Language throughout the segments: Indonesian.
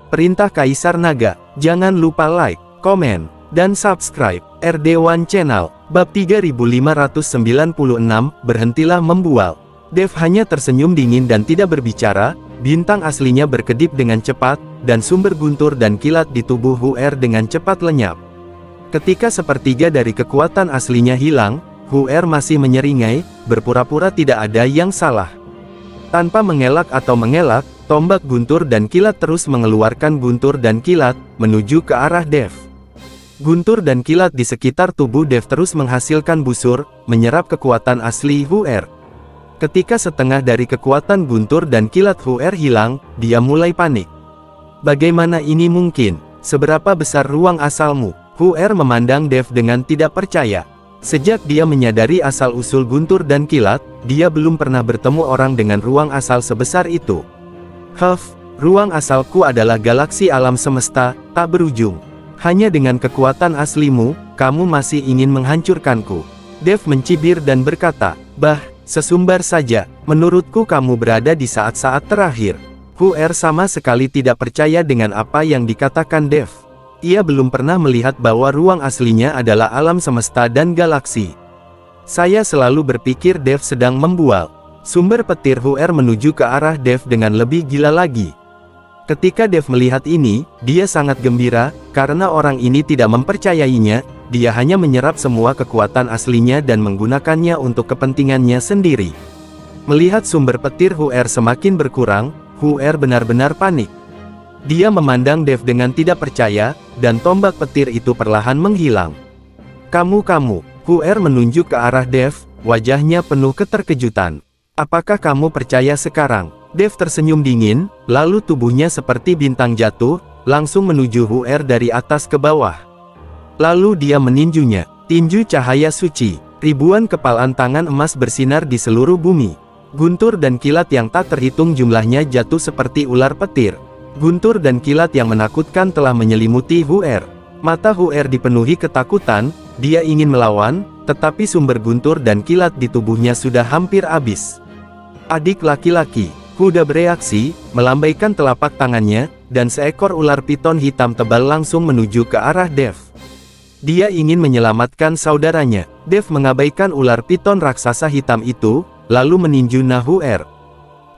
Perintah Kaisar Naga. Jangan lupa like, komen, dan subscribe RD1 Channel. Bab 3596, berhentilah membual. Dev hanya tersenyum dingin dan tidak berbicara. Bintang aslinya berkedip dengan cepat, dan sumber guntur dan kilat di tubuh Huer dengan cepat lenyap. Ketika sepertiga dari kekuatan aslinya hilang, Huer masih menyeringai, berpura-pura tidak ada yang salah. Tanpa mengelak atau mengelak, tombak guntur dan kilat terus mengeluarkan guntur dan kilat, menuju ke arah Dev. Guntur dan kilat di sekitar tubuh Dev terus menghasilkan busur, menyerap kekuatan asli Huer. Ketika setengah dari kekuatan guntur dan kilat Huer hilang, dia mulai panik. Bagaimana ini mungkin? Seberapa besar ruang asalmu? Huer memandang Dev dengan tidak percaya. Sejak dia menyadari asal-usul guntur dan kilat, dia belum pernah bertemu orang dengan ruang asal sebesar itu. Ruang asalku adalah galaksi alam semesta, tak berujung. Hanya dengan kekuatan aslimu, kamu masih ingin menghancurkanku. Dev mencibir dan berkata, sesumbar saja, menurutku kamu berada di saat-saat terakhir. Huer sama sekali tidak percaya dengan apa yang dikatakan Dev. Ia belum pernah melihat bahwa ruang aslinya adalah alam semesta dan galaksi. Saya selalu berpikir Dev sedang membual. Sumber petir Huer menuju ke arah Dev dengan lebih gila lagi. Ketika Dev melihat ini, dia sangat gembira, karena orang ini tidak mempercayainya, dia hanya menyerap semua kekuatan aslinya dan menggunakannya untuk kepentingannya sendiri. Melihat sumber petir Huer semakin berkurang, Huer benar-benar panik. Dia memandang Dev dengan tidak percaya, dan tombak petir itu perlahan menghilang. Kamu, Huer menunjuk ke arah Dev, wajahnya penuh keterkejutan. Apakah kamu percaya sekarang? Dev tersenyum dingin, lalu tubuhnya seperti bintang jatuh, langsung menuju Huer dari atas ke bawah. Lalu dia meninjunya, tinju cahaya suci, ribuan kepalan tangan emas bersinar di seluruh bumi. Guntur dan kilat yang tak terhitung jumlahnya jatuh seperti ular petir. Guntur dan kilat yang menakutkan telah menyelimuti Huer. Mata Huer dipenuhi ketakutan, dia ingin melawan, tetapi sumber guntur dan kilat di tubuhnya sudah hampir habis. Adik laki-laki, Huda bereaksi, melambaikan telapak tangannya, dan seekor ular piton hitam tebal langsung menuju ke arah Dev. Dia ingin menyelamatkan saudaranya. Dev mengabaikan ular piton raksasa hitam itu, lalu meninju Huer.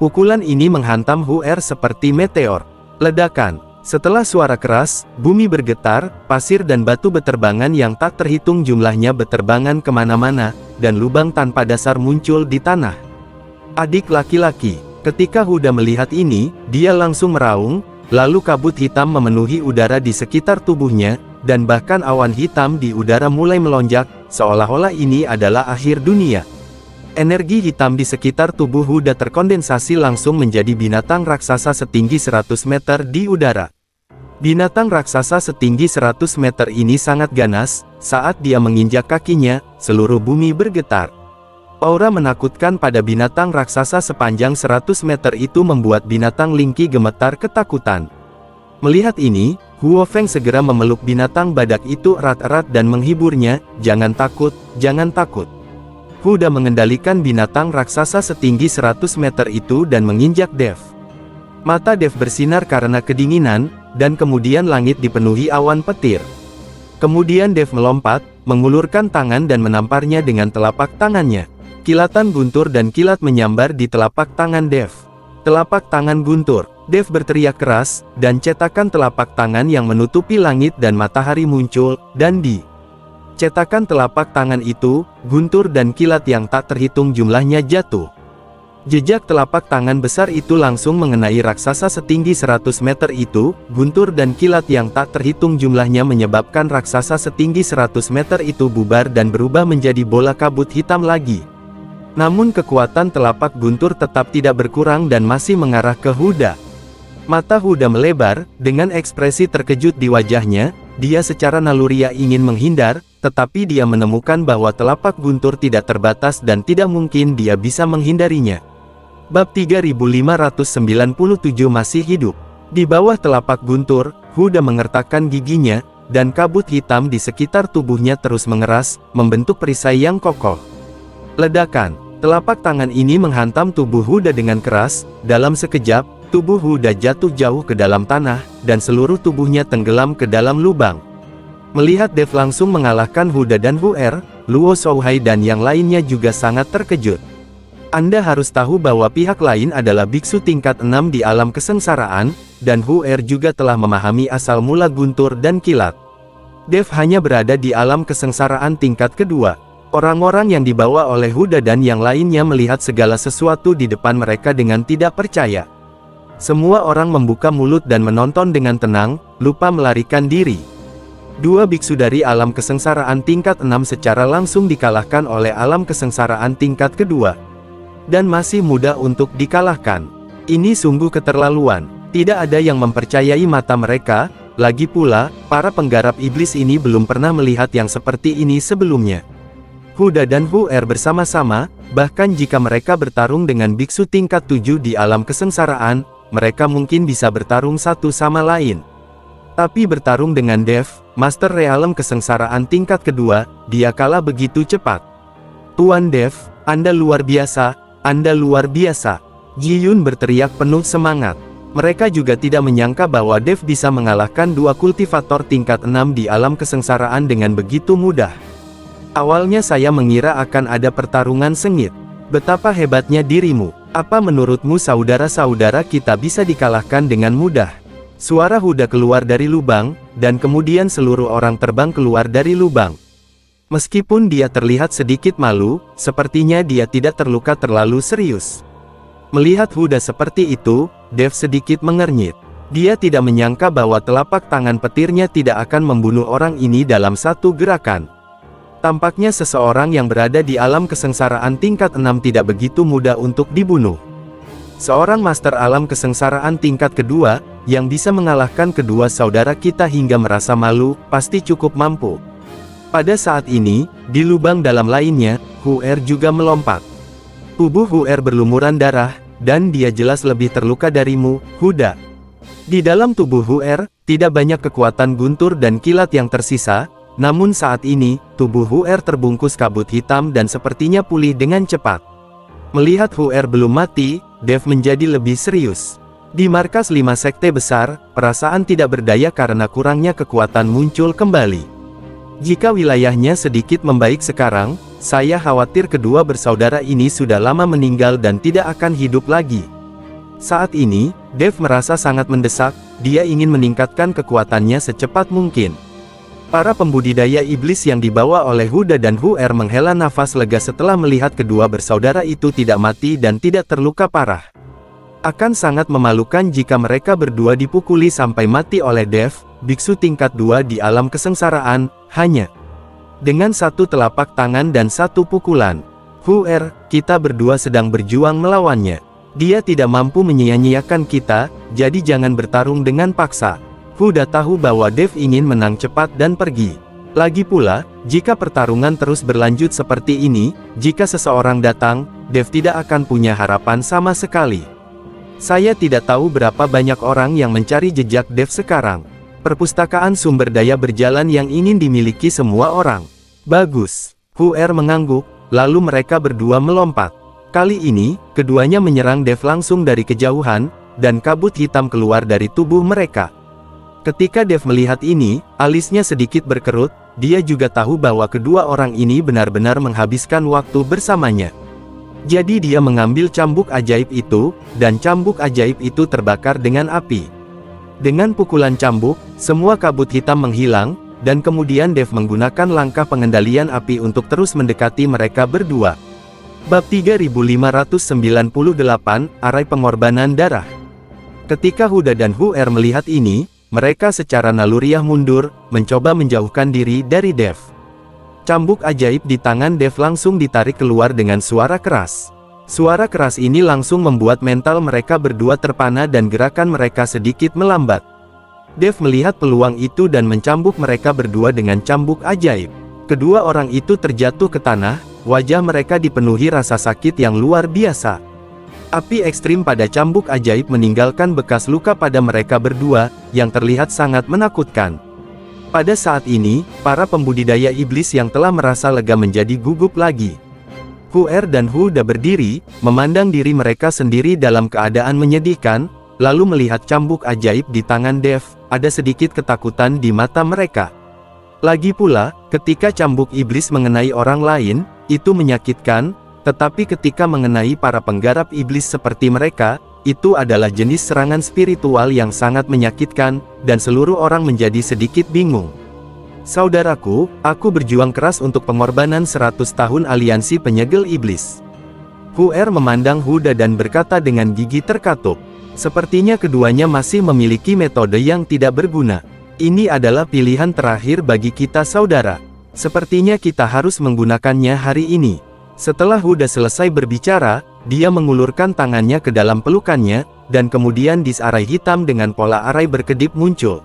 Pukulan ini menghantam Huer seperti meteor. Ledakan. Setelah suara keras, bumi bergetar, pasir dan batu beterbangan yang tak terhitung jumlahnya beterbangan kemana-mana, dan lubang tanpa dasar muncul di tanah. Adik laki-laki, ketika Huda melihat ini, dia langsung meraung, lalu kabut hitam memenuhi udara di sekitar tubuhnya, dan bahkan awan hitam di udara mulai melonjak, seolah-olah ini adalah akhir dunia. Energi hitam di sekitar tubuh Huda terkondensasi langsung menjadi binatang raksasa setinggi 100 meter di udara. Binatang raksasa setinggi 100 meter ini sangat ganas, saat dia menginjak kakinya, seluruh bumi bergetar. Aura menakutkan pada binatang raksasa sepanjang 100 meter itu membuat binatang Lingki gemetar ketakutan. Melihat ini, Huo Feng segera memeluk binatang badak itu erat-erat dan menghiburnya, jangan takut, jangan takut. Huda mengendalikan binatang raksasa setinggi 100 meter itu dan menginjak Dev. Mata Dev bersinar karena kedinginan, dan kemudian langit dipenuhi awan petir. Kemudian Dev melompat, mengulurkan tangan dan menamparnya dengan telapak tangannya. Kilatan guntur dan kilat menyambar di telapak tangan Dev. Telapak tangan guntur. Dev berteriak keras, dan cetakan telapak tangan yang menutupi langit dan matahari muncul, dan di cetakan telapak tangan itu, guntur dan kilat yang tak terhitung jumlahnya jatuh. Jejak telapak tangan besar itu langsung mengenai raksasa setinggi 100 meter itu, guntur dan kilat yang tak terhitung jumlahnya menyebabkan raksasa setinggi 100 meter itu bubar dan berubah menjadi bola kabut hitam lagi. Namun kekuatan telapak guntur tetap tidak berkurang dan masih mengarah ke Huda. Mata Huda melebar, dengan ekspresi terkejut di wajahnya, dia secara naluriah ingin menghindar, tetapi dia menemukan bahwa telapak guntur tidak terbatas dan tidak mungkin dia bisa menghindarinya. Bab 3597 masih hidup. Di bawah telapak guntur, Huda mengertakkan giginya, dan kabut hitam di sekitar tubuhnya terus mengeras, membentuk perisai yang kokoh. Ledakan. Telapak tangan ini menghantam tubuh Huda dengan keras, dalam sekejap, tubuh Huda jatuh jauh ke dalam tanah, dan seluruh tubuhnya tenggelam ke dalam lubang. Melihat Dev langsung mengalahkan Huda dan Hu'er, Luo Shouhai dan yang lainnya juga sangat terkejut. Anda harus tahu bahwa pihak lain adalah biksu tingkat 6 di alam kesengsaraan, dan Hu'er juga telah memahami asal mula guntur dan kilat. Dev hanya berada di alam kesengsaraan tingkat kedua. Orang-orang yang dibawa oleh Huda dan yang lainnya melihat segala sesuatu di depan mereka dengan tidak percaya. Semua orang membuka mulut dan menonton dengan tenang, lupa melarikan diri. Dua biksu dari alam kesengsaraan tingkat 6 secara langsung dikalahkan oleh alam kesengsaraan tingkat kedua. Dan masih mudah untuk dikalahkan. Ini sungguh keterlaluan. Tidak ada yang mempercayai mata mereka, lagi pula, para penggarap iblis ini belum pernah melihat yang seperti ini sebelumnya. Huda dan Hu'er bersama-sama, bahkan jika mereka bertarung dengan biksu tingkat 7 di alam kesengsaraan, mereka mungkin bisa bertarung satu sama lain. Tapi bertarung dengan Dev, Master Realem kesengsaraan tingkat kedua, dia kalah begitu cepat. Tuan Dev, Anda luar biasa, Anda luar biasa. Ji Yun berteriak penuh semangat. Mereka juga tidak menyangka bahwa Dev bisa mengalahkan dua kultivator tingkat 6 di alam kesengsaraan dengan begitu mudah. Awalnya saya mengira akan ada pertarungan sengit. Betapa hebatnya dirimu. Apa menurutmu saudara-saudara kita bisa dikalahkan dengan mudah? Suara Huda keluar dari lubang, dan kemudian seluruh orang terbang keluar dari lubang. Meskipun dia terlihat sedikit malu, sepertinya dia tidak terluka terlalu serius. Melihat Huda seperti itu, Dev sedikit mengernyit. Dia tidak menyangka bahwa telapak tangan petirnya tidak akan membunuh orang ini dalam satu gerakan. Tampaknya seseorang yang berada di alam kesengsaraan tingkat 6 tidak begitu mudah untuk dibunuh. Seorang master alam kesengsaraan tingkat kedua, yang bisa mengalahkan kedua saudara kita hingga merasa malu, pasti cukup mampu. Pada saat ini, di lubang dalam lainnya, Hu'er juga melompat. Tubuh Hu'er berlumuran darah, dan dia jelas lebih terluka darimu, Huda. Di dalam tubuh Hu'er, tidak banyak kekuatan guntur dan kilat yang tersisa. Namun saat ini, tubuh Hu'er terbungkus kabut hitam dan sepertinya pulih dengan cepat. Melihat Hu'er belum mati, Dev menjadi lebih serius. Di markas 5 sekte besar, perasaan tidak berdaya karena kurangnya kekuatan muncul kembali. Jika wilayahnya sedikit membaik sekarang, saya khawatir kedua bersaudara ini sudah lama meninggal dan tidak akan hidup lagi. Saat ini, Dev merasa sangat mendesak, dia ingin meningkatkan kekuatannya secepat mungkin. Para pembudidaya iblis yang dibawa oleh Huda dan Hu'er menghela nafas lega setelah melihat kedua bersaudara itu tidak mati dan tidak terluka parah. Akan sangat memalukan jika mereka berdua dipukuli sampai mati oleh Dev, biksu tingkat 2 di alam kesengsaraan, hanya dengan satu telapak tangan dan satu pukulan. Hu'er, kita berdua sedang berjuang melawannya. Dia tidak mampu menyia-nyiakan kita, jadi jangan bertarung dengan paksa. Huda tahu bahwa Dev ingin menang cepat dan pergi. Lagi pula, jika pertarungan terus berlanjut seperti ini, jika seseorang datang, Dev tidak akan punya harapan sama sekali. Saya tidak tahu berapa banyak orang yang mencari jejak Dev sekarang. Perpustakaan sumber daya berjalan yang ingin dimiliki semua orang. Bagus. Hu'er mengangguk, lalu mereka berdua melompat. Kali ini, keduanya menyerang Dev langsung dari kejauhan, dan kabut hitam keluar dari tubuh mereka. Ketika Dev melihat ini, alisnya sedikit berkerut, dia juga tahu bahwa kedua orang ini benar-benar menghabiskan waktu bersamanya. Jadi dia mengambil cambuk ajaib itu, dan cambuk ajaib itu terbakar dengan api. Dengan pukulan cambuk, semua kabut hitam menghilang, dan kemudian Dev menggunakan langkah pengendalian api untuk terus mendekati mereka berdua. Bab 3598, Arai Pengorbanan Darah. Ketika Huda dan Hu'er melihat ini, mereka secara naluriah mundur, mencoba menjauhkan diri dari Dev. Cambuk ajaib di tangan Dev langsung ditarik keluar dengan suara keras. Suara keras ini langsung membuat mental mereka berdua terpana dan gerakan mereka sedikit melambat. Dev melihat peluang itu dan mencambuk mereka berdua dengan cambuk ajaib. Kedua orang itu terjatuh ke tanah, wajah mereka dipenuhi rasa sakit yang luar biasa. Api ekstrim pada cambuk ajaib meninggalkan bekas luka pada mereka berdua, yang terlihat sangat menakutkan. Pada saat ini, para pembudidaya iblis yang telah merasa lega menjadi gugup lagi. Hu'er dan Huda berdiri, memandang diri mereka sendiri dalam keadaan menyedihkan, lalu melihat cambuk ajaib di tangan Dev, ada sedikit ketakutan di mata mereka. Lagi pula, ketika cambuk iblis mengenai orang lain, itu menyakitkan, tetapi ketika mengenai para penggarap iblis seperti mereka, itu adalah jenis serangan spiritual yang sangat menyakitkan, dan seluruh orang menjadi sedikit bingung. Saudaraku, aku berjuang keras untuk pengorbanan 100 tahun aliansi penyegel iblis. Huer memandang Huda dan berkata dengan gigi terkatup. Sepertinya keduanya masih memiliki metode yang tidak berguna. Ini adalah pilihan terakhir bagi kita saudara. Sepertinya kita harus menggunakannya hari ini. Setelah Huda selesai berbicara, dia mengulurkan tangannya ke dalam pelukannya, dan kemudian disarai hitam dengan pola arai berkedip muncul.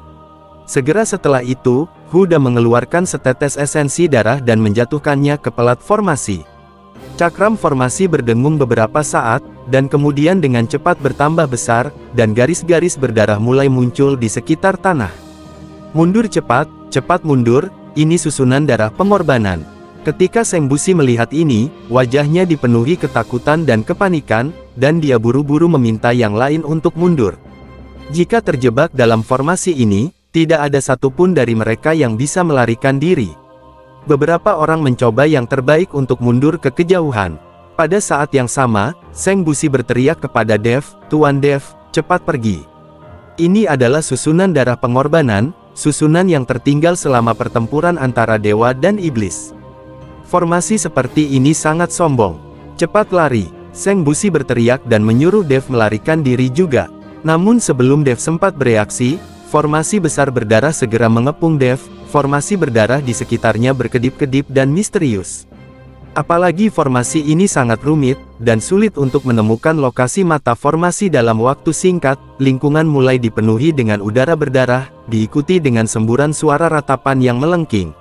Segera setelah itu, Huda mengeluarkan setetes esensi darah dan menjatuhkannya ke pelat formasi. Cakram formasi berdengung beberapa saat, dan kemudian dengan cepat bertambah besar, dan garis-garis berdarah mulai muncul di sekitar tanah. Mundur cepat, cepat mundur, ini susunan darah pengorbanan. Ketika Seng Busi melihat ini, wajahnya dipenuhi ketakutan dan kepanikan, dan dia buru-buru meminta yang lain untuk mundur. Jika terjebak dalam formasi ini, tidak ada satupun dari mereka yang bisa melarikan diri. Beberapa orang mencoba yang terbaik untuk mundur ke kejauhan. Pada saat yang sama, Seng Busi berteriak kepada Dev, "Tuan Dev, cepat pergi." Ini adalah susunan darah pengorbanan, susunan yang tertinggal selama pertempuran antara dewa dan iblis. Formasi seperti ini sangat sombong. Cepat lari, Seng Busi berteriak dan menyuruh Dev melarikan diri juga. Namun sebelum Dev sempat bereaksi, formasi besar berdarah segera mengepung Dev. Formasi berdarah di sekitarnya berkedip-kedip dan misterius. Apalagi formasi ini sangat rumit, dan sulit untuk menemukan lokasi mata formasi dalam waktu singkat. Lingkungan mulai dipenuhi dengan udara berdarah, diikuti dengan semburan suara ratapan yang melengking.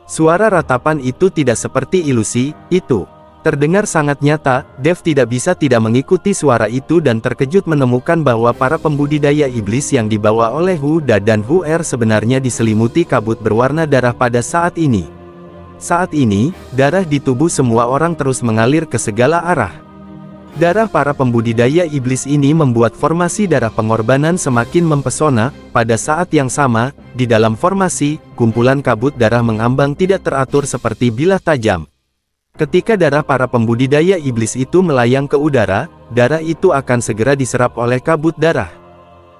Suara ratapan itu tidak seperti ilusi, itu terdengar sangat nyata. Dev tidak bisa tidak mengikuti suara itu dan terkejut menemukan bahwa para pembudidaya iblis yang dibawa oleh Huda dan Huer sebenarnya diselimuti kabut berwarna darah pada saat ini. Saat ini, darah di tubuh semua orang terus mengalir ke segala arah. Darah para pembudidaya iblis ini membuat formasi darah pengorbanan semakin mempesona. Pada saat yang sama, di dalam formasi, kumpulan kabut darah mengambang tidak teratur seperti bilah tajam. Ketika darah para pembudidaya iblis itu melayang ke udara, darah itu akan segera diserap oleh kabut darah.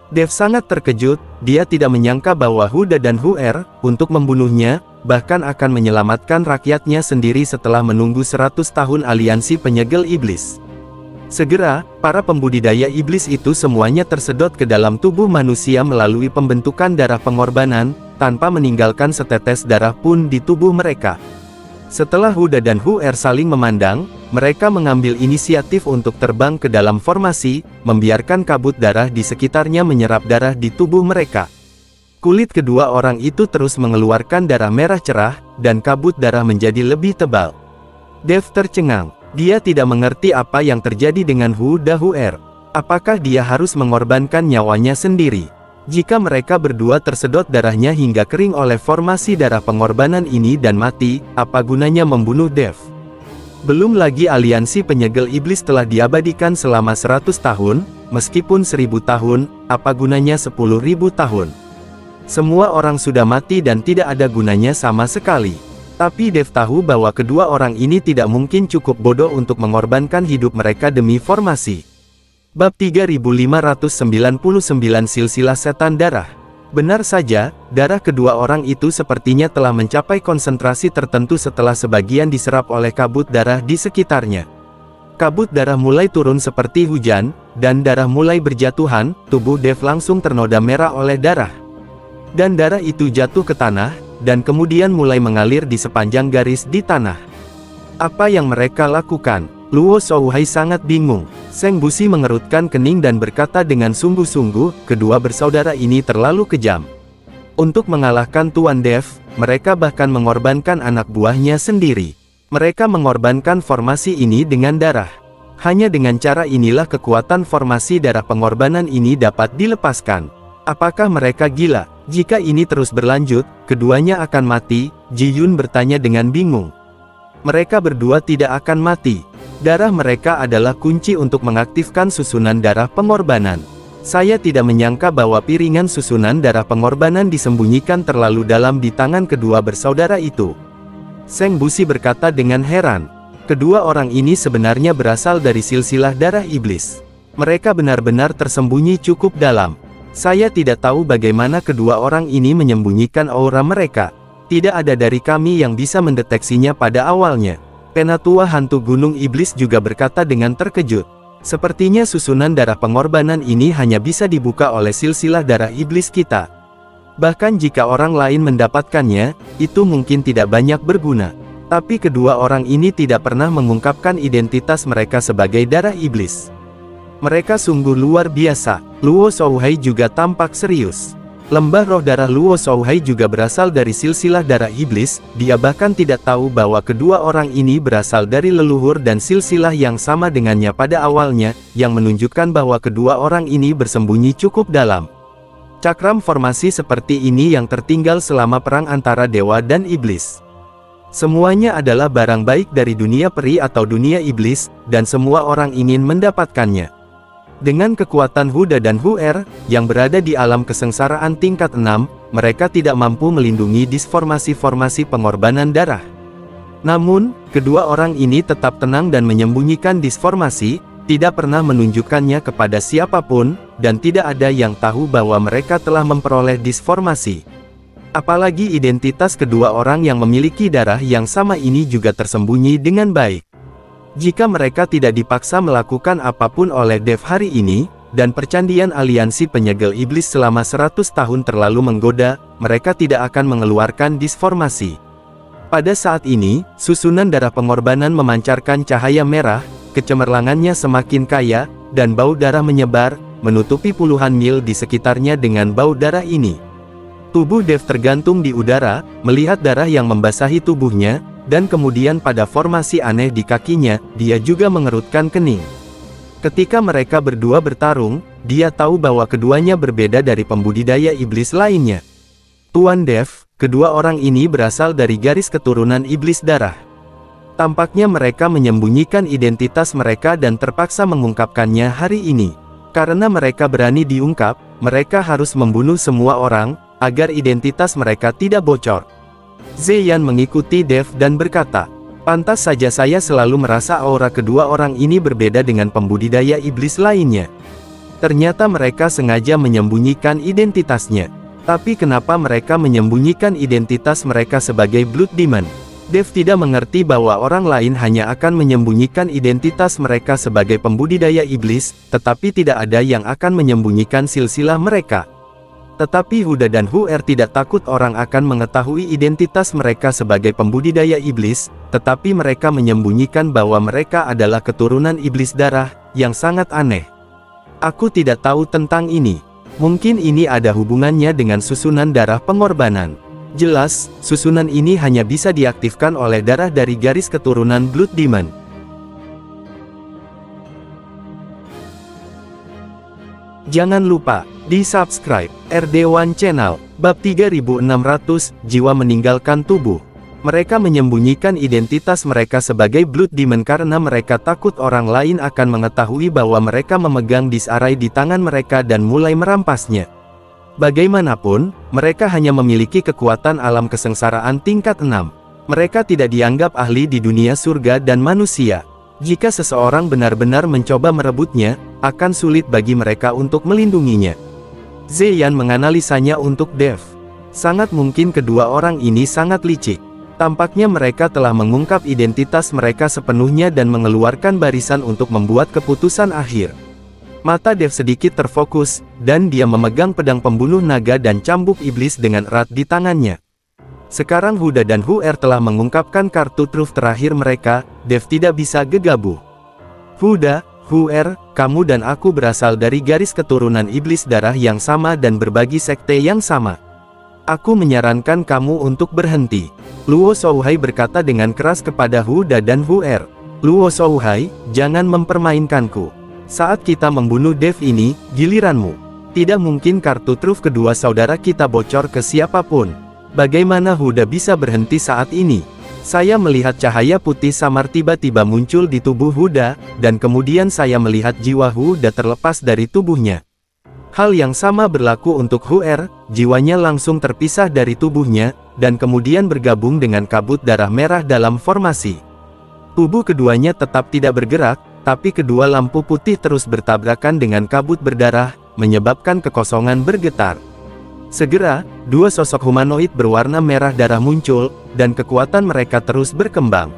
Dev sangat terkejut, dia tidak menyangka bahwa Huda dan Huer, untuk membunuhnya, bahkan akan menyelamatkan rakyatnya sendiri setelah menunggu 100 tahun aliansi penyegel iblis. Segera, para pembudidaya iblis itu semuanya tersedot ke dalam tubuh manusia melalui pembentukan darah pengorbanan, tanpa meninggalkan setetes darah pun di tubuh mereka. Setelah Huda dan Huer saling memandang, mereka mengambil inisiatif untuk terbang ke dalam formasi, membiarkan kabut darah di sekitarnya menyerap darah di tubuh mereka. Kulit kedua orang itu terus mengeluarkan darah merah cerah, dan kabut darah menjadi lebih tebal. Dev tercengang. Dia tidak mengerti apa yang terjadi dengan Huda Huer. Apakah dia harus mengorbankan nyawanya sendiri? Jika mereka berdua tersedot darahnya hingga kering oleh formasi darah pengorbanan ini dan mati, apa gunanya membunuh Dev? Belum lagi aliansi penyegel iblis telah diabadikan selama 100 tahun, meskipun 1000 tahun, apa gunanya 10.000 tahun? Semua orang sudah mati dan tidak ada gunanya sama sekali. Tapi Dev tahu bahwa kedua orang ini tidak mungkin cukup bodoh untuk mengorbankan hidup mereka demi formasi. Bab 3599 Silsilah Setan Darah. Benar saja, darah kedua orang itu sepertinya telah mencapai konsentrasi tertentu setelah sebagian diserap oleh kabut darah di sekitarnya. Kabut darah mulai turun seperti hujan, dan darah mulai berjatuhan. Tubuh Dev langsung ternoda merah oleh darah. Dan darah itu jatuh ke tanah, dan kemudian mulai mengalir di sepanjang garis di tanah. Apa yang mereka lakukan? Luo Shouhai sangat bingung. Seng Busi mengerutkan kening dan berkata dengan sungguh-sungguh, kedua bersaudara ini terlalu kejam. Untuk mengalahkan Tuan Dev, mereka bahkan mengorbankan anak buahnya sendiri. Mereka mengorbankan formasi ini dengan darah. Hanya dengan cara inilah kekuatan formasi darah pengorbanan ini dapat dilepaskan. Apakah mereka gila? Jika ini terus berlanjut, keduanya akan mati. Ji Yun bertanya dengan bingung. Mereka berdua tidak akan mati. Darah mereka adalah kunci untuk mengaktifkan susunan darah pengorbanan. Saya tidak menyangka bahwa piringan susunan darah pengorbanan disembunyikan terlalu dalam di tangan kedua bersaudara itu. Seng Busi berkata dengan heran. Kedua orang ini sebenarnya berasal dari silsilah darah iblis. Mereka benar-benar tersembunyi cukup dalam. Saya tidak tahu bagaimana kedua orang ini menyembunyikan aura mereka. Tidak ada dari kami yang bisa mendeteksinya pada awalnya. Penatua hantu gunung iblis juga berkata dengan terkejut. Sepertinya susunan darah pengorbanan ini hanya bisa dibuka oleh silsilah darah iblis kita. Bahkan jika orang lain mendapatkannya, itu mungkin tidak banyak berguna. Tapi kedua orang ini tidak pernah mengungkapkan identitas mereka sebagai darah iblis. Mereka sungguh luar biasa. Luo Shouhai juga tampak serius. Lembah roh darah Luo Shouhai juga berasal dari silsilah darah iblis. Dia bahkan tidak tahu bahwa kedua orang ini berasal dari leluhur dan silsilah yang sama dengannya pada awalnya, yang menunjukkan bahwa kedua orang ini bersembunyi cukup dalam. Cakram formasi seperti ini yang tertinggal selama perang antara dewa dan iblis. Semuanya adalah barang baik dari dunia peri atau dunia iblis, dan semua orang ingin mendapatkannya. Dengan kekuatan Huda dan Huer, yang berada di alam kesengsaraan tingkat 6, mereka tidak mampu melindungi disformasi-formasi pengorbanan darah. Namun, kedua orang ini tetap tenang dan menyembunyikan disformasi, tidak pernah menunjukkannya kepada siapapun, dan tidak ada yang tahu bahwa mereka telah memperoleh disformasi. Apalagi identitas kedua orang yang memiliki darah yang sama ini juga tersembunyi dengan baik. Jika mereka tidak dipaksa melakukan apapun oleh Dev hari ini, dan percandian aliansi penyegel iblis selama 100 tahun terlalu menggoda, mereka tidak akan mengeluarkan disformasi. Pada saat ini, susunan darah pengorbanan memancarkan cahaya merah, kecemerlangannya semakin kaya, dan bau darah menyebar, menutupi puluhan mil di sekitarnya dengan bau darah ini. Tubuh Dev tergantung di udara, melihat darah yang membasahi tubuhnya, dan kemudian pada formasi aneh di kakinya, dia juga mengerutkan kening. Ketika mereka berdua bertarung, dia tahu bahwa keduanya berbeda dari pembudidaya iblis lainnya. Tuan Dev, kedua orang ini berasal dari garis keturunan iblis darah. Tampaknya mereka menyembunyikan identitas mereka dan terpaksa mengungkapkannya hari ini. Karena mereka berani diungkap, mereka harus membunuh semua orang, agar identitas mereka tidak bocor. Zeyan mengikuti Dev dan berkata, pantas saja saya selalu merasa aura kedua orang ini berbeda dengan pembudidaya iblis lainnya. Ternyata mereka sengaja menyembunyikan identitasnya. Tapi kenapa mereka menyembunyikan identitas mereka sebagai Blood Demon? Dev tidak mengerti bahwa orang lain hanya akan menyembunyikan identitas mereka sebagai pembudidaya iblis, tetapi tidak ada yang akan menyembunyikan silsilah mereka. Tetapi Huda dan Huer tidak takut orang akan mengetahui identitas mereka sebagai pembudidaya iblis, tetapi mereka menyembunyikan bahwa mereka adalah keturunan iblis darah, yang sangat aneh. Aku tidak tahu tentang ini. Mungkin ini ada hubungannya dengan susunan darah pengorbanan. Jelas, susunan ini hanya bisa diaktifkan oleh darah dari garis keturunan Blood Demon. Jangan lupa di-subscribe RD1 Channel. Bab 3600, Jiwa Meninggalkan Tubuh. Mereka menyembunyikan identitas mereka sebagai Blood Demon karena mereka takut orang lain akan mengetahui bahwa mereka memegang disarai di tangan mereka dan mulai merampasnya. Bagaimanapun, mereka hanya memiliki kekuatan alam kesengsaraan tingkat 6. Mereka tidak dianggap ahli di dunia surga dan manusia. Jika seseorang benar-benar mencoba merebutnya, akan sulit bagi mereka untuk melindunginya. Zeyan menganalisanya untuk Dev. Sangat mungkin kedua orang ini sangat licik. Tampaknya mereka telah mengungkap identitas mereka sepenuhnya dan mengeluarkan barisan untuk membuat keputusan akhir. Mata Dev sedikit terfokus, dan dia memegang pedang pembunuh naga dan cambuk iblis dengan erat di tangannya. Sekarang Huda dan Huer telah mengungkapkan kartu truf terakhir mereka, Dev tidak bisa gegabah. Huda, Huer, kamu dan aku berasal dari garis keturunan iblis darah yang sama dan berbagi sekte yang sama. Aku menyarankan kamu untuk berhenti. Luo Shouhai berkata dengan keras kepada Huda dan Huer. Luo Shouhai, jangan mempermainkanku. Saat kita membunuh Dev ini, giliranmu. Tidak mungkin kartu truf kedua saudara kita bocor ke siapapun. Bagaimana Huda bisa berhenti saat ini? Saya melihat cahaya putih samar tiba-tiba muncul di tubuh Huda, dan kemudian saya melihat jiwa Huda terlepas dari tubuhnya. Hal yang sama berlaku untuk Huer, jiwanya langsung terpisah dari tubuhnya, dan kemudian bergabung dengan kabut darah merah dalam formasi. Tubuh keduanya tetap tidak bergerak, tapi kedua lampu putih terus bertabrakan dengan kabut berdarah, menyebabkan kekosongan bergetar. Segera, dua sosok humanoid berwarna merah darah muncul, dan kekuatan mereka terus berkembang.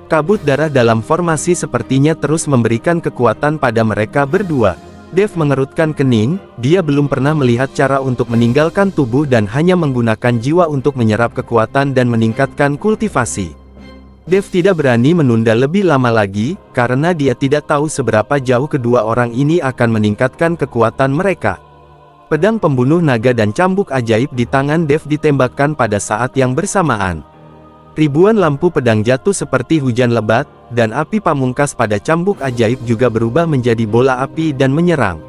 Kabut darah dalam formasi sepertinya terus memberikan kekuatan pada mereka berdua. Dev mengerutkan kening, dia belum pernah melihat cara untuk meninggalkan tubuh dan hanya menggunakan jiwa untuk menyerap kekuatan dan meningkatkan kultivasi. Dev tidak berani menunda lebih lama lagi, karena dia tidak tahu seberapa jauh kedua orang ini akan meningkatkan kekuatan mereka. Pedang pembunuh naga dan cambuk ajaib di tangan Dev ditembakkan pada saat yang bersamaan. Ribuan lampu pedang jatuh seperti hujan lebat, dan api pamungkas pada cambuk ajaib juga berubah menjadi bola api dan menyerang.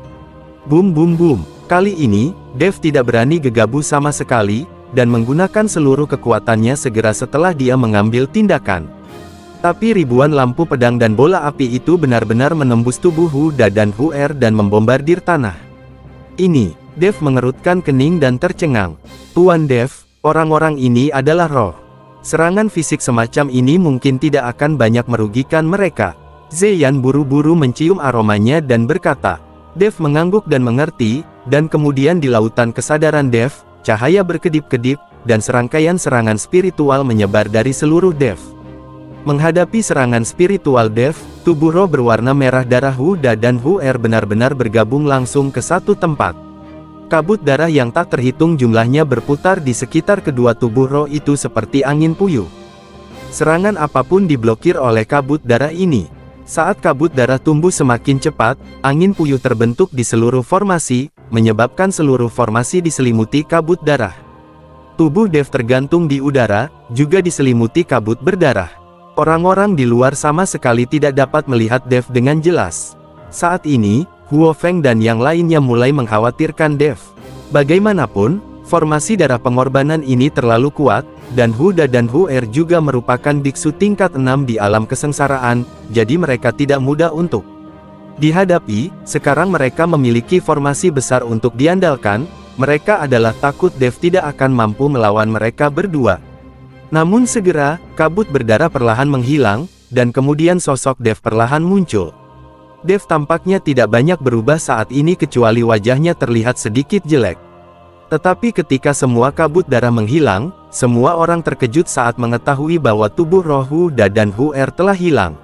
Boom boom boom. Kali ini, Dev tidak berani gegabah sama sekali, dan menggunakan seluruh kekuatannya segera setelah dia mengambil tindakan. Tapi ribuan lampu pedang dan bola api itu benar-benar menembus tubuh Huda dan Huer dan membombardir tanah. Ini, Dev mengerutkan kening dan tercengang. Tuan Dev, orang-orang ini adalah roh. Serangan fisik semacam ini mungkin tidak akan banyak merugikan mereka. Zeyan buru-buru mencium aromanya dan berkata. Dev mengangguk dan mengerti, dan kemudian di lautan kesadaran Dev, cahaya berkedip-kedip, dan serangkaian serangan spiritual menyebar dari seluruh Dev. Menghadapi serangan spiritual Dev, tubuh roh berwarna merah darah Huda dan Huer benar-benar bergabung langsung ke satu tempat. Kabut darah yang tak terhitung jumlahnya berputar di sekitar kedua tubuh roh itu seperti angin puyuh. Serangan apapun diblokir oleh kabut darah ini. Saat kabut darah tumbuh semakin cepat, angin puyuh terbentuk di seluruh formasi, menyebabkan seluruh formasi diselimuti kabut darah. Tubuh Dev tergantung di udara, juga diselimuti kabut berdarah. Orang-orang di luar sama sekali tidak dapat melihat Dev dengan jelas. Saat ini, Huo Feng dan yang lainnya mulai mengkhawatirkan Dev. Bagaimanapun, formasi darah pengorbanan ini terlalu kuat, dan Huda dan Huer juga merupakan biksu tingkat 6 di alam kesengsaraan, jadi mereka tidak mudah untuk dihadapi. Sekarang mereka memiliki formasi besar untuk diandalkan, mereka adalah takut Dev tidak akan mampu melawan mereka berdua. Namun segera, kabut berdarah perlahan menghilang, dan kemudian sosok Dev perlahan muncul. Dev tampaknya tidak banyak berubah saat ini kecuali wajahnya terlihat sedikit jelek. Tetapi ketika semua kabut darah menghilang, semua orang terkejut saat mengetahui bahwa tubuh roh Huda dan Huer telah hilang.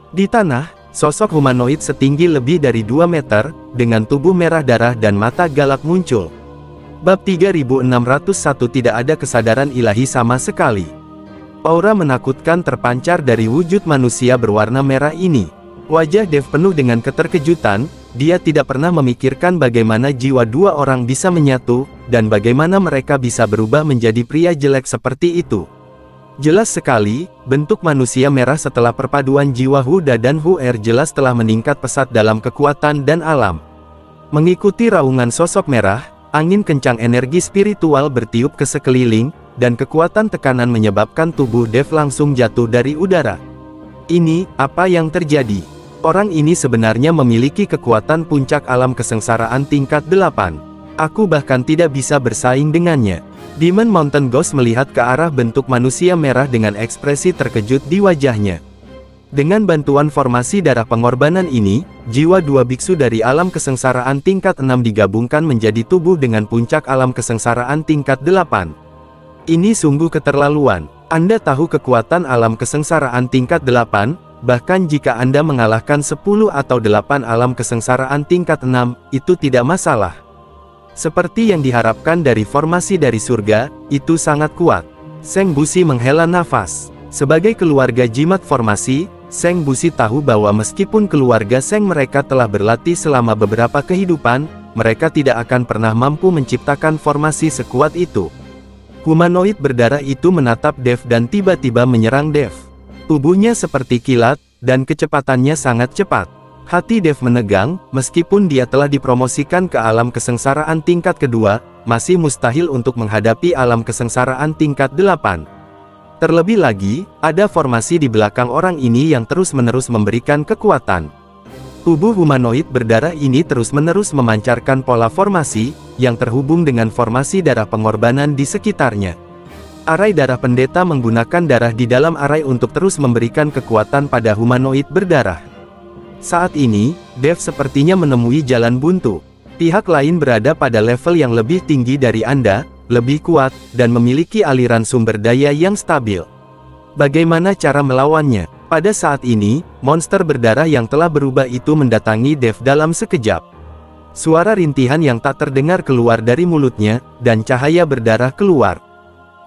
Di tanah, sosok humanoid setinggi lebih dari 2 meter, dengan tubuh merah darah dan mata galak muncul. Bab 3601 tidak ada kesadaran ilahi sama sekali. Aura menakutkan terpancar dari wujud manusia berwarna merah ini. Wajah Dev penuh dengan keterkejutan, dia tidak pernah memikirkan bagaimana jiwa dua orang bisa menyatu, dan bagaimana mereka bisa berubah menjadi pria jelek seperti itu. Jelas sekali, bentuk manusia merah setelah perpaduan jiwa Huda dan Huer jelas telah meningkat pesat dalam kekuatan dan alam. Mengikuti raungan sosok merah, angin kencang energi spiritual bertiup ke sekeliling, dan kekuatan tekanan menyebabkan tubuh Dev langsung jatuh dari udara. Ini, apa yang terjadi? Orang ini sebenarnya memiliki kekuatan puncak alam kesengsaraan tingkat 8. Aku bahkan tidak bisa bersaing dengannya. Demon Mountain Ghost melihat ke arah bentuk manusia merah dengan ekspresi terkejut di wajahnya. Dengan bantuan formasi darah pengorbanan ini, jiwa dua biksu dari alam kesengsaraan tingkat 6 digabungkan menjadi tubuh dengan puncak alam kesengsaraan tingkat 8. Ini sungguh keterlaluan. Anda tahu kekuatan alam kesengsaraan tingkat 8? Bahkan jika Anda mengalahkan 10 atau 8 alam kesengsaraan tingkat 6, itu tidak masalah. Seperti yang diharapkan dari formasi dari surga, itu sangat kuat. Seng Busi menghela nafas. Sebagai keluarga jimat formasi, Seng Busi tahu bahwa meskipun keluarga Seng mereka telah berlatih selama beberapa kehidupan, mereka tidak akan pernah mampu menciptakan formasi sekuat itu. Humanoid berdarah itu menatap Dev dan tiba-tiba menyerang Dev. Tubuhnya seperti kilat, dan kecepatannya sangat cepat. Hati Dev menegang, meskipun dia telah dipromosikan ke alam kesengsaraan tingkat kedua, masih mustahil untuk menghadapi alam kesengsaraan tingkat 8. Terlebih lagi, ada formasi di belakang orang ini yang terus-menerus memberikan kekuatan. Tubuh humanoid berdarah ini terus-menerus memancarkan pola formasi, yang terhubung dengan formasi darah pengorbanan di sekitarnya. Arai darah pendeta menggunakan darah di dalam arai untuk terus memberikan kekuatan pada humanoid berdarah. Saat ini, Dev sepertinya menemui jalan buntu. Pihak lain berada pada level yang lebih tinggi dari Anda, lebih kuat, dan memiliki aliran sumber daya yang stabil. Bagaimana cara melawannya? Pada saat ini, monster berdarah yang telah berubah itu mendatangi Dev dalam sekejap. Suara rintihan yang tak terdengar keluar dari mulutnya, dan cahaya berdarah keluar.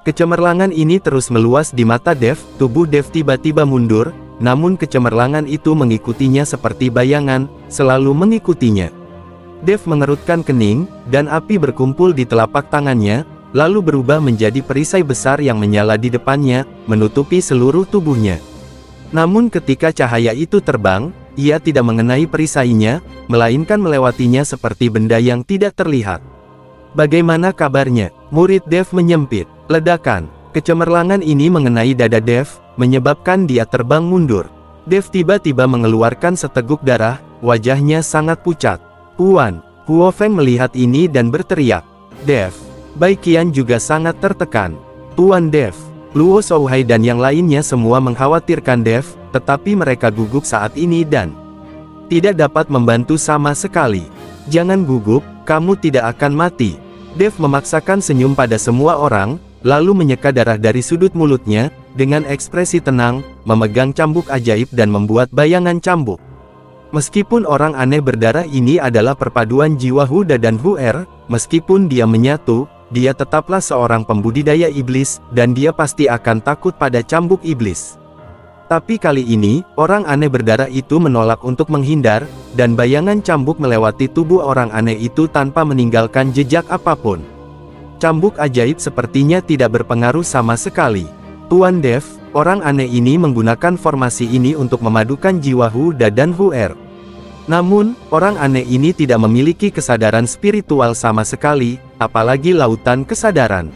Kecemerlangan ini terus meluas di mata Dev, tubuh Dev tiba-tiba mundur, namun kecemerlangan itu mengikutinya seperti bayangan, selalu mengikutinya. Dev mengerutkan kening, dan api berkumpul di telapak tangannya, lalu berubah menjadi perisai besar yang menyala di depannya, menutupi seluruh tubuhnya. Namun ketika cahaya itu terbang, ia tidak mengenai perisainya, melainkan melewatinya seperti benda yang tidak terlihat. Bagaimana kabarnya? Murid Dev menyempit. Ledakan. Kecemerlangan ini mengenai dada Dev, menyebabkan dia terbang mundur. Dev tiba-tiba mengeluarkan seteguk darah, wajahnya sangat pucat. Huan, Huo Feng melihat ini dan berteriak. Dev. Bai Qian juga sangat tertekan. Tuan Dev. Luo Shouhai dan yang lainnya semua mengkhawatirkan Dev, tetapi mereka gugup saat ini dan tidak dapat membantu sama sekali. Jangan gugup, kamu tidak akan mati. Dev memaksakan senyum pada semua orang, lalu menyeka darah dari sudut mulutnya, dengan ekspresi tenang, memegang cambuk ajaib dan membuat bayangan cambuk. Meskipun orang aneh berdarah ini adalah perpaduan jiwa Huda dan Huer, meskipun dia menyatu, dia tetaplah seorang pembudidaya iblis, dan dia pasti akan takut pada cambuk iblis. Tapi kali ini, orang aneh berdarah itu menolak untuk menghindar, dan bayangan cambuk melewati tubuh orang aneh itu tanpa meninggalkan jejak apapun. Cambuk ajaib sepertinya tidak berpengaruh sama sekali. Tuan Dev, orang aneh ini menggunakan formasi ini untuk memadukan jiwa Huda dan Huer. Namun, orang aneh ini tidak memiliki kesadaran spiritual sama sekali, apalagi lautan kesadaran.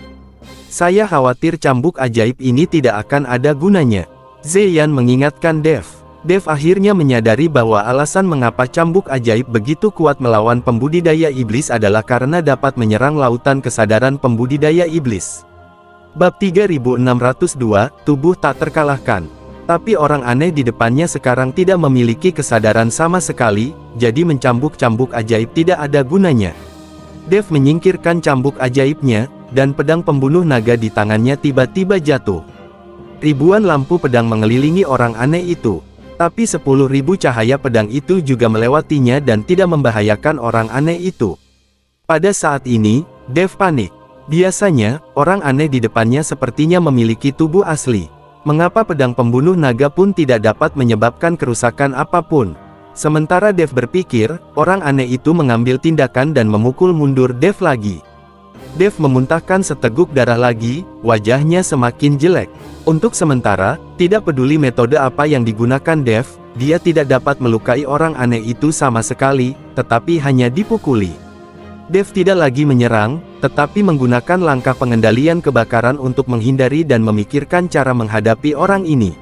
Saya khawatir cambuk ajaib ini tidak akan ada gunanya. Zeyan mengingatkan Dev. Dev akhirnya menyadari bahwa alasan mengapa cambuk ajaib begitu kuat melawan pembudidaya iblis adalah karena dapat menyerang lautan kesadaran pembudidaya iblis. Bab 3602, Tubuh Tak Terkalahkan. Tapi orang aneh di depannya sekarang tidak memiliki kesadaran sama sekali, jadi mencambuk-cambuk ajaib tidak ada gunanya. Dev menyingkirkan cambuk ajaibnya, dan pedang pembunuh naga di tangannya tiba-tiba jatuh. Ribuan lampu pedang mengelilingi orang aneh itu. Tapi 10.000 cahaya pedang itu juga melewatinya dan tidak membahayakan orang aneh itu. Pada saat ini, Dev panik. Biasanya, orang aneh di depannya sepertinya memiliki tubuh asli. Mengapa pedang pembunuh naga pun tidak dapat menyebabkan kerusakan apapun? Sementara Dev berpikir, orang aneh itu mengambil tindakan dan memukul mundur Dev lagi. Dev memuntahkan seteguk darah lagi, wajahnya semakin jelek. Untuk sementara, tidak peduli metode apa yang digunakan Dev, dia tidak dapat melukai orang aneh itu sama sekali, tetapi hanya dipukuli. Dev tidak lagi menyerang, tetapi menggunakan langkah pengendalian kebakaran untuk menghindari dan memikirkan cara menghadapi orang ini.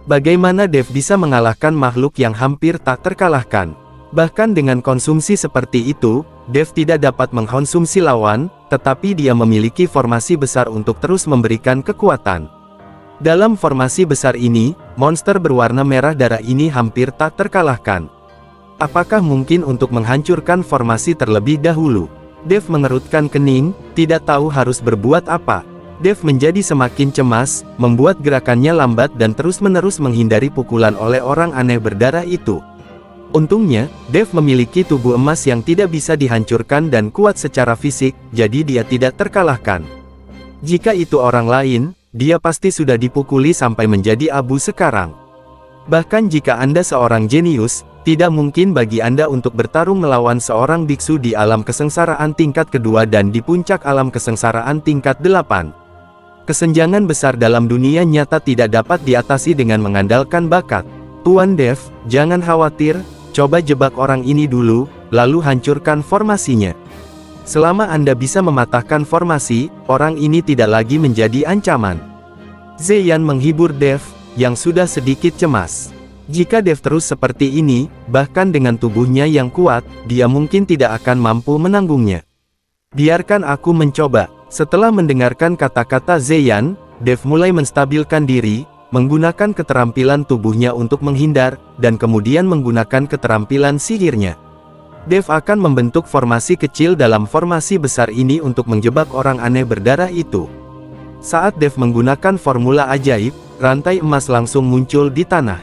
Bagaimana Dev bisa mengalahkan makhluk yang hampir tak terkalahkan? Bahkan dengan konsumsi seperti itu, Dev tidak dapat mengkonsumsi lawan, tetapi dia memiliki formasi besar untuk terus memberikan kekuatan. Dalam formasi besar ini, monster berwarna merah darah ini hampir tak terkalahkan. Apakah mungkin untuk menghancurkan formasi terlebih dahulu? Dev mengerutkan kening, tidak tahu harus berbuat apa. Dev menjadi semakin cemas, membuat gerakannya lambat dan terus-menerus menghindari pukulan oleh orang aneh berdarah itu. Untungnya, Dev memiliki tubuh emas yang tidak bisa dihancurkan dan kuat secara fisik, jadi dia tidak terkalahkan. Jika itu orang lain, dia pasti sudah dipukuli sampai menjadi abu sekarang. Bahkan jika Anda seorang jenius, tidak mungkin bagi Anda untuk bertarung melawan seorang biksu di alam kesengsaraan tingkat kedua dan di puncak alam kesengsaraan tingkat 8. Kesenjangan besar dalam dunia nyata tidak dapat diatasi dengan mengandalkan bakat. Tuan Dev, jangan khawatir, coba jebak orang ini dulu, lalu hancurkan formasinya. Selama Anda bisa mematahkan formasi, orang ini tidak lagi menjadi ancaman. Zeyan menghibur Dev, yang sudah sedikit cemas. Jika Dev terus seperti ini, bahkan dengan tubuhnya yang kuat, dia mungkin tidak akan mampu menanggungnya. Biarkan aku mencoba. Setelah mendengarkan kata-kata Zeyan, Dev mulai menstabilkan diri, menggunakan keterampilan tubuhnya untuk menghindar, dan kemudian menggunakan keterampilan sihirnya. Dev akan membentuk formasi kecil dalam formasi besar ini untuk menjebak orang aneh berdarah itu. Saat Dev menggunakan formula ajaib, rantai emas langsung muncul di tanah.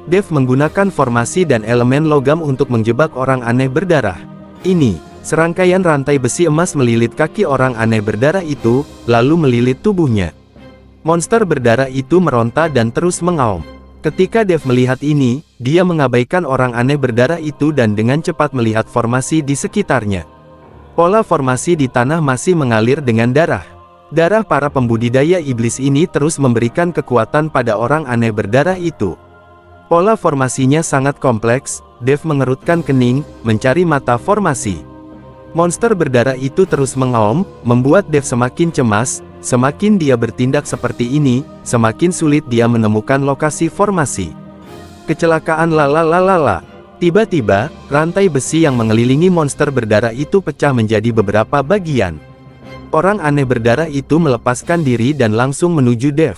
Dev menggunakan formasi dan elemen logam untuk menjebak orang aneh berdarah. Ini, serangkaian rantai besi emas melilit kaki orang aneh berdarah itu, lalu melilit tubuhnya. Monster berdarah itu meronta dan terus mengaum. Ketika Dev melihat ini, dia mengabaikan orang aneh berdarah itu dan dengan cepat melihat formasi di sekitarnya. Pola formasi di tanah masih mengalir dengan darah. Darah para pembudidaya iblis ini terus memberikan kekuatan pada orang aneh berdarah itu. Pola formasinya sangat kompleks. Dev mengerutkan kening, mencari mata formasi. Monster berdarah itu terus mengaum, membuat Dev semakin cemas. Semakin dia bertindak seperti ini, semakin sulit dia menemukan lokasi formasi. Kecelakaan lalalala. Tiba-tiba, rantai besi yang mengelilingi monster berdarah itu pecah menjadi beberapa bagian. Orang aneh berdarah itu melepaskan diri dan langsung menuju Dev.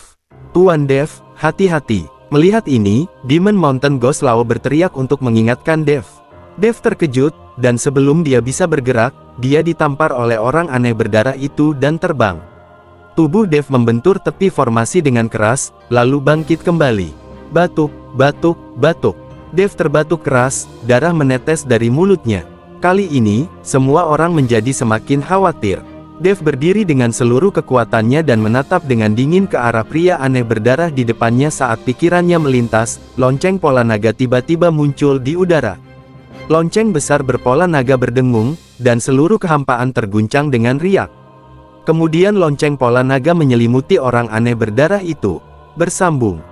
Tuan Dev, hati-hati. Melihat ini, Demon Mountain Ghost Lao berteriak untuk mengingatkan Dev. Dev terkejut, dan sebelum dia bisa bergerak, dia ditampar oleh orang aneh berdarah itu dan terbang. Tubuh Dev membentur tepi formasi dengan keras, lalu bangkit kembali. Batuk, batuk, batuk. Dev terbatuk keras, darah menetes dari mulutnya. Kali ini, semua orang menjadi semakin khawatir. Dev berdiri dengan seluruh kekuatannya dan menatap dengan dingin ke arah pria aneh berdarah di depannya saat pikirannya melintas, lonceng pola naga tiba-tiba muncul di udara. Lonceng besar berpola naga berdengung, dan seluruh kehampaan terguncang dengan riak. Kemudian lonceng pola naga menyelimuti orang aneh berdarah itu. Bersambung.